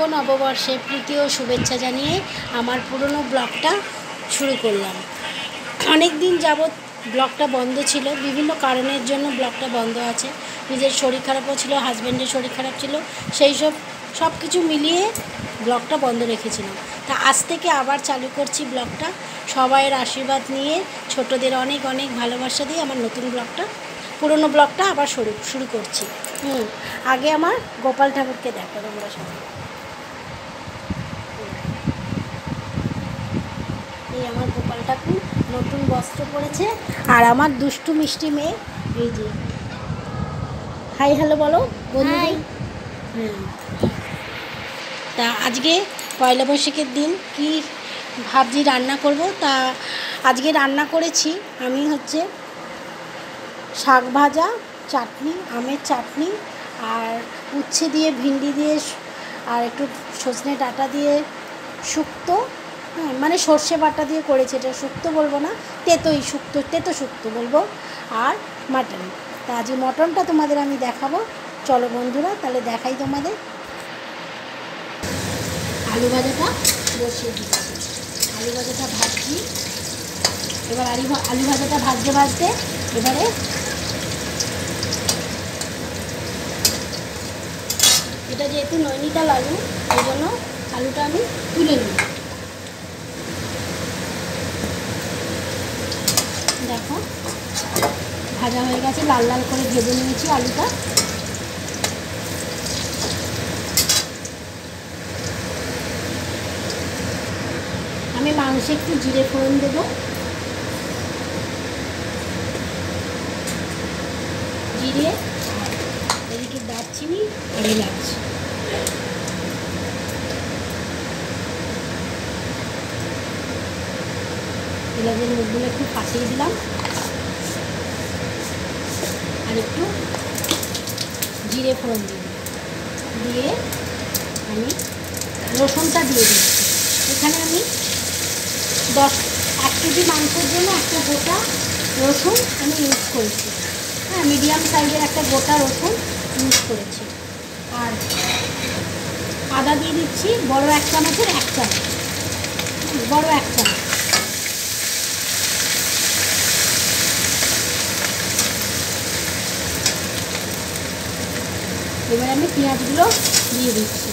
নববর্ষের প্রীতি ও শুভেচ্ছা জানিয়ে আমার পুরনো ব্লগটা শুরু করলাম। অনেক দিন যাবৎ ব্লগটা বন্ধ ছিল, বিভিন্ন কারণের জন্য ব্লগটা বন্ধ আছে। নিজের শরীর খারাপও ছিল, হাজব্যান্ডের শরীর খারাপ ছিল, সেই সব কিছু মিলিয়ে ব্লগটা বন্ধ রেখেছিলাম। তা আজ থেকে আবার চালু করছি ব্লগটা, সবাইয়ের আশীর্বাদ নিয়ে, ছোটদের অনেক অনেক ভালোবাসা দিয়ে আমার নতুন ব্লগটা, পুরনো ব্লগটা আবার শুরু করছি। আগে আমার গোপাল ঠাকুরকে দেখো তোমরা সবাই। এই আমার গোপাল ঠাকুর নতুন বস্ত্র পরেছে, আর আমার দুষ্টু মিষ্টি মেয়ে এই যে হাই হ্যালো বলো বন্ধুদের। তা আজকে পয়লা বৈশাখের দিন কি ভাবছি রান্না করব। তা আজকে রান্না করেছি আমি শাক ভাজা, চাটনি, আমের চাটনি, আর উচ্ছে দিয়ে, ভিন্ডি দিয়ে, আর একটু সজনে ডাঁটা দিয়ে শুক্তো, মানে সর্ষে বাটা দিয়ে করেছি। এটা শুক্তো বলবো না, তেতো শুক্তো বলবো, আর মাটন। তা আজকে মটনটা তোমাদের আমি দেখাবো, চলো বন্ধুরা তাহলে দেখাই তোমাদের। আলু ভাজাটা বসিয়ে দিচ্ছি, আলু ভাজাটা ভাজছি। এবার আলু ভাজাটা ভাজতে এবারে এটা যেহেতু নৈনিতাল আলু, এই জন্য আলুটা আমি তুলে নিই। দেখো ভাজা হয়ে গেছে, লাল লাল করে ভেজে নিয়েছি আলুটা। আমি মাংসে একটু জিরে ফোড়ন দেবো, জিরে, এদিকে দারচিনি আর এলাচ। এলাচের মুখগুলো একটু ফাটিয়ে দিলাম, আর একটু জিরে ফোড়ন দিয়ে আমি রসুনটা দিয়ে দিচ্ছি। এখানে আমি 1 কেজি মাংসের জন্য একটা গোটা রসুন আমি ইউজ করেছি। মিডিয়াম সাইজের একটা গোটা রসুন ইউজ করেছি। আর আদা দিয়ে দিচ্ছি বড় 1 চামচের 1 চামচ, বড় 1 চামচ। এবার আমি পেঁয়াজগুলো দিয়ে দিচ্ছি।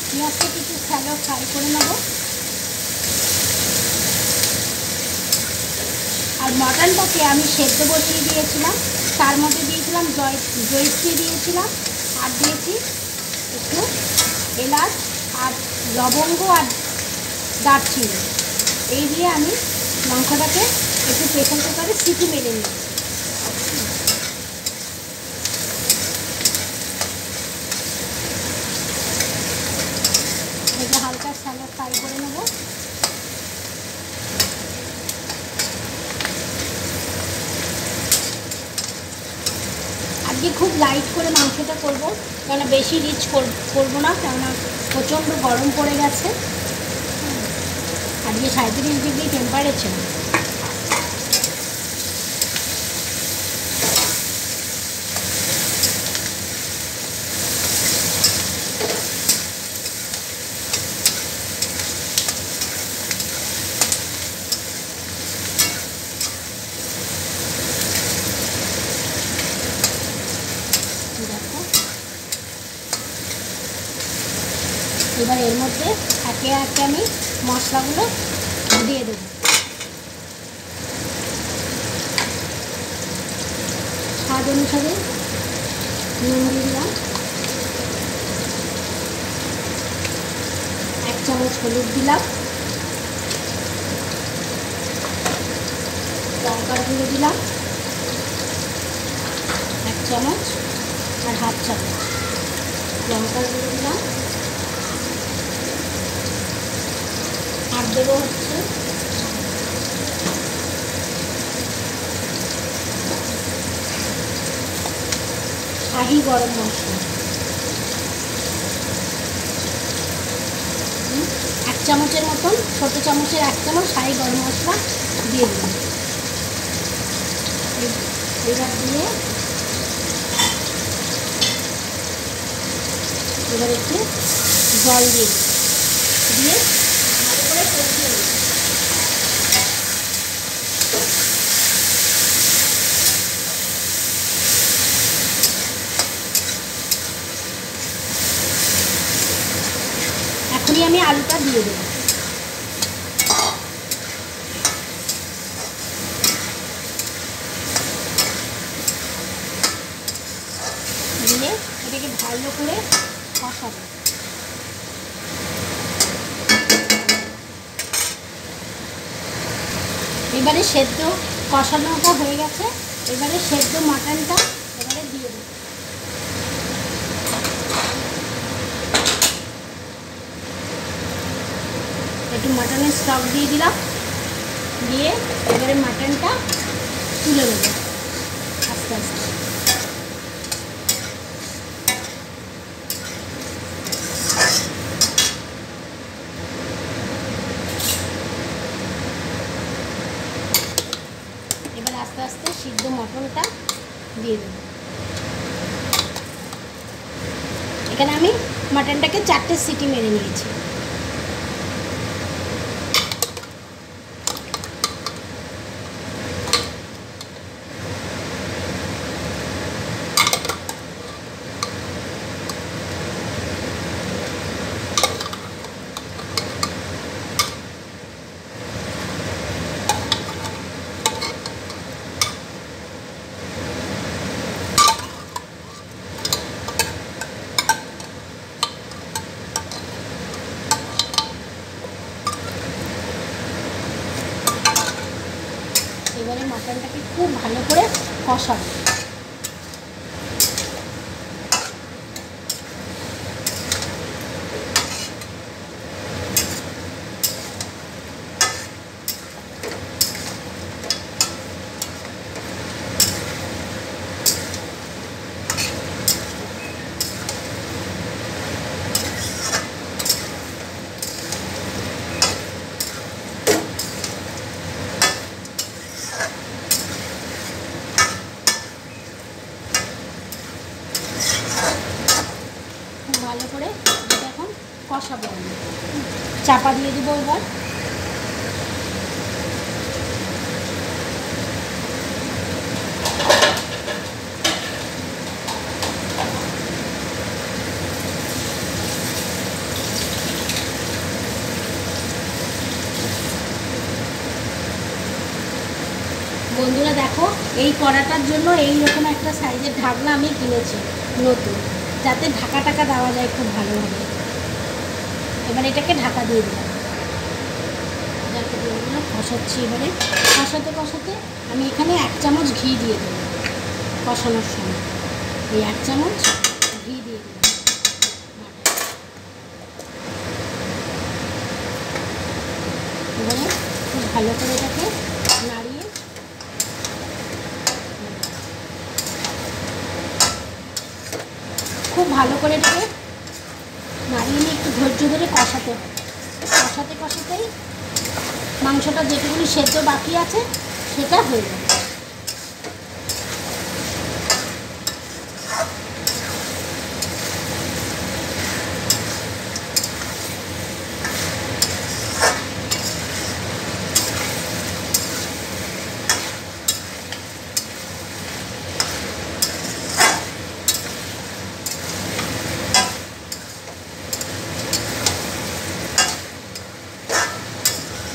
পেঁয়াজটা কিছু স্যালো ফ্রাই করে নেব। আর মটনটাকে আমি সেদ্ধ বসিয়ে দিয়েছিলাম, তার মধ্যে দিয়েছিলাম জয়িত্রী দিয়েছিলাম, আর দিয়েছি একটু এলাচ আর লবঙ্গ আর দারচিনি। এই দিয়ে আমি মাংসটাকে একটু প্রেসার কুকারে সিটি মেরে নিই। এটা হালকা স্যালো ফ্রাই করে নেব। আজকে খুব লাইট করে মাংসটা করবো, কেননা বেশি রিচ করবো না, কেননা প্রচণ্ড গরম পড়ে গেছে। আজকে 37 ডিগ্রি টেম্পারেচার। এবার এর মধ্যে একে একে আমি মশলাগুলো দিয়ে দেবো। স্বাদ অনুসারে নুন দিয়ে দিলাম, 1 চামচ হলুদ দিলাম, লঙ্কার গুঁড়ো দিলাম 1 চামচ, আর 1/2 চামচ লঙ্কার গুঁড়ো দিলাম। আর দেবো শাহি গরম মশলা, 1 চামচের মতন, ছোটো চামচের 1 চামচ শাহি গরম মশলা দিয়ে দিলাম। এবার দিয়ে এবার একটু জল দিয়ে ভালো করে কষিয়ে নেব। এখনই আমি আলুটা দিয়ে দেবো। দিয়ে এটাকে ভালো করে কষাবো। এবারে সেদ্ধ কষানোটা হয়ে গেছে, এবারে সেদ্ধ মাটনটা এবারে দিয়ে দেবো। একটু মাটনের স্টক দিয়ে দিলাম, দিয়ে এবারে মাটনটা তুলে নেব আস্তে আস্তে। এবার আস্তে আস্তে সিদ্ধ মটনটা দিয়ে দেব। এখানে আমি মাটনটাকে 4টে সিটি মেরে নিয়েছি। এবারে মাটনটাকে খুব ভালো করে কষাবো। ভালো করে এখন কষাবো, আমি চাপা দিয়ে দেবো। এবার বন্ধুরা দেখো, এই কড়াটার জন্য এইরকম একটা সাইজের ঢাকনা আমি কিনেছি নতুন, যাতে ঢাকা টাকা দেওয়া যায় খুব ভালোভাবে। এবার এটাকে ঢাকা দিয়ে দিলাম, কষাচ্ছি। এবারে কষাতে কষাতে আমি এখানে 1 চামচ ঘি দিয়ে দেবো কষানোর সময়। এই 1 চামচ ঘি দিয়ে দিলাম। এবারে খুব ভালো করে এটাকে নাড়িয়ে খুব ভালো করে এটাকে নাড়িয়ে নিয়ে একটু ধৈর্য ধরে কষাতে হবে। কষাতে কষাতেই মাংসটা যেটুকুনি সেদ্ধ বাকি আছে সেটা হয়ে যাবে।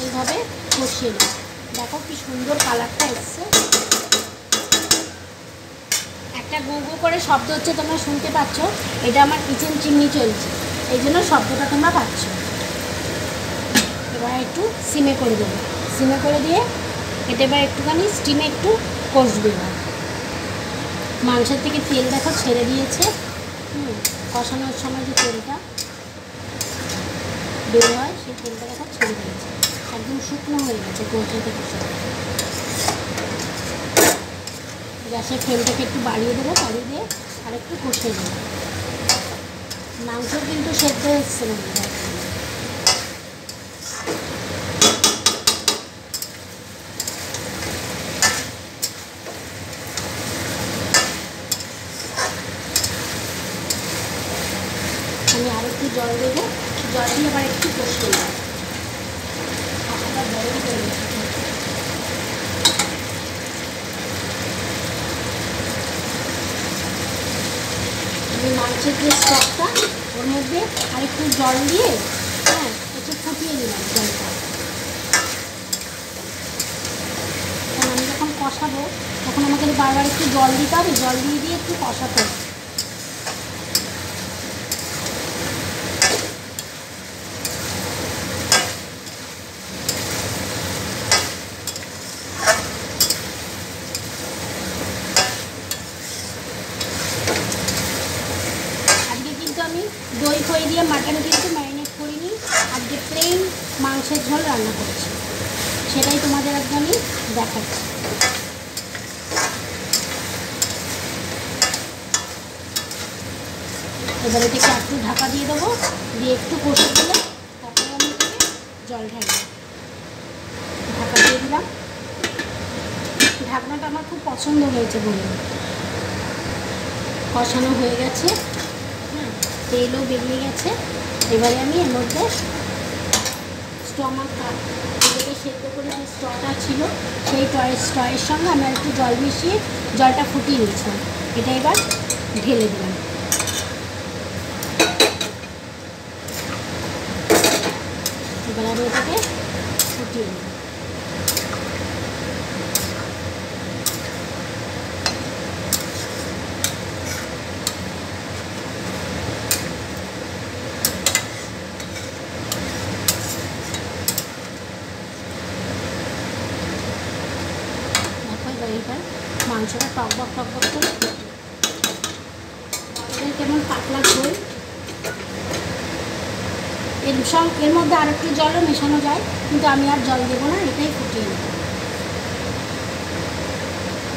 এইভাবে কষিয়ে নিই। দেখো কি সুন্দর কালারটা এসছে। একটা গু গু করে শব্দ হচ্ছে, তোমরা শুনতে পাচ্ছ। এটা আমার কিচেন চিমনি চলছে, এই জন্য শব্দটা তোমরা পাচ্ছ। এবার একটু সিমে করে দেবো। সিমে করে দিয়ে এটা এবার একটুখানি স্টিমে একটু কষবে। মাংসের থেকে তেল দেখো ছেড়ে দিয়েছে। কষানোর সময় যে তেলটা বের হয় সেই তেলটা দেখো ছেড়ে দিয়েছে, একদম শুকনো হয়ে গেছে কষাতে কষাতে। গ্যাসের ফ্লেমটাকে একটু বাড়িয়ে দেবো, বাড়িয়ে দিয়ে আর একটু কষে নেব। মাংস কিন্তু সেদ্ধ হচ্ছে না। আমি আর একটু জল দেবো, জল দিয়ে আবার একটু কষে নেব। আমি মাংসের যে স্টকটা ওর মধ্যে আর একটু জল দিয়ে একটু ফুটিয়ে নিলাম জলটা। কারণ আমি যখন কষাবো তখন আমাকে বারবার একটু জল দিতে হবে, জল দিয়ে দিয়ে একটু কষাতে হবে। আমি দই খই দিয়ে মাটন কিন্তু ম্যারিনেট করিনি, আজকে প্লেন মাংসের ঝোল রান্না করছি, সেটাই তোমাদের আজকে আমি দেখাচ্ছি। এবার এটাকে একটু ঢাকা দিয়ে দেবো, দিয়ে একটু কষে দিলে তারপরে আমি এটাকে জল ঢালবো। ঢাকা দিয়ে দিলাম। ঢাকনাটা আমার খুব পছন্দ হয়েছে বলে। কষানো হয়ে গেছে, তেলও বেরিয়ে গেছে। এবারে আমি এর মধ্যে এটাকে সেদ্ধ করে যে স্টটা ছিল সেই স্টয়ের সঙ্গে আমি একটু জল মিশিয়ে জলটা ফুটিয়ে নিয়েছিলাম, এটা এবার ঢেলে দিলাম। এবার আমি এটাকে ফুটিয়ে নিই। এবার মাংসটা টকবক টকবক করে কেমন পাতলা ঝোল। এর মধ্যে আর একটু জলও মেশানো যায়, কিন্তু আমি আর জল দেবো না, এটাই ফুটিয়ে নেব।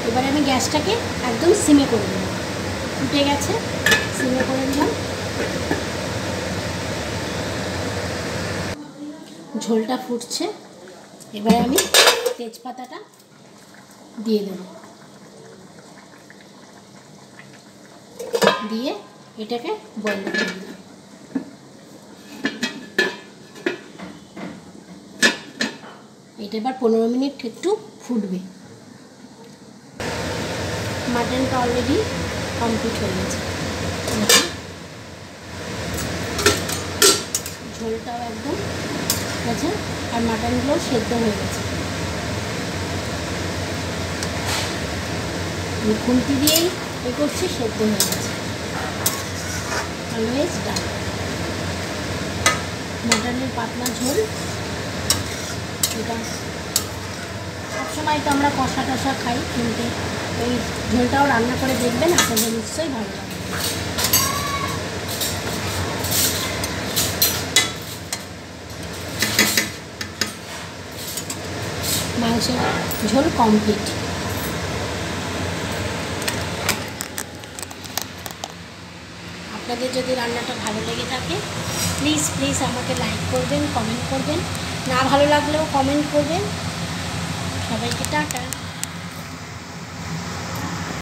এবারে আমি গ্যাসটাকে একদম সিমে করে দেব। ফুটে গেছে, সিমে করে দিলাম। ঝোলটা ফুটছে, এবারে আমি তেজপাতাটা দিয়ে দেব, দিয়ে এটাকে বন্ধ করে দিলাম। এটা এবার 15 মিনিট একটু ফুটবে। মাটনটা অলরেডি কমপ্লিট হয়ে গেছে, ঝোলটাও একদম গেছে আর মাটনগুলো সেদ্ধ হয়ে গেছে। আমি খুন্তি দিয়েই এ করছি, সেদ্ধ হয়ে গেছে। অলওয়েজ ডান। মাটনের পাতলা ঝোল, এটা সবসময় তো আমরা কষা টষা খাই, কিন্তু এই ঝোলটাও রান্না করে দেখবেন, আপনাদের নিশ্চয়ই ভালো লাগবে। মাংসের ঝোল কমপ্লিট। আপনাদের যদি রান্নাটা ভালো লেগে থাকে প্লিজ আমাকে লাইক করবেন, কমেন্ট করবেন, না ভালো লাগলেও কমেন্ট করবেন। সবাইকে টাটা।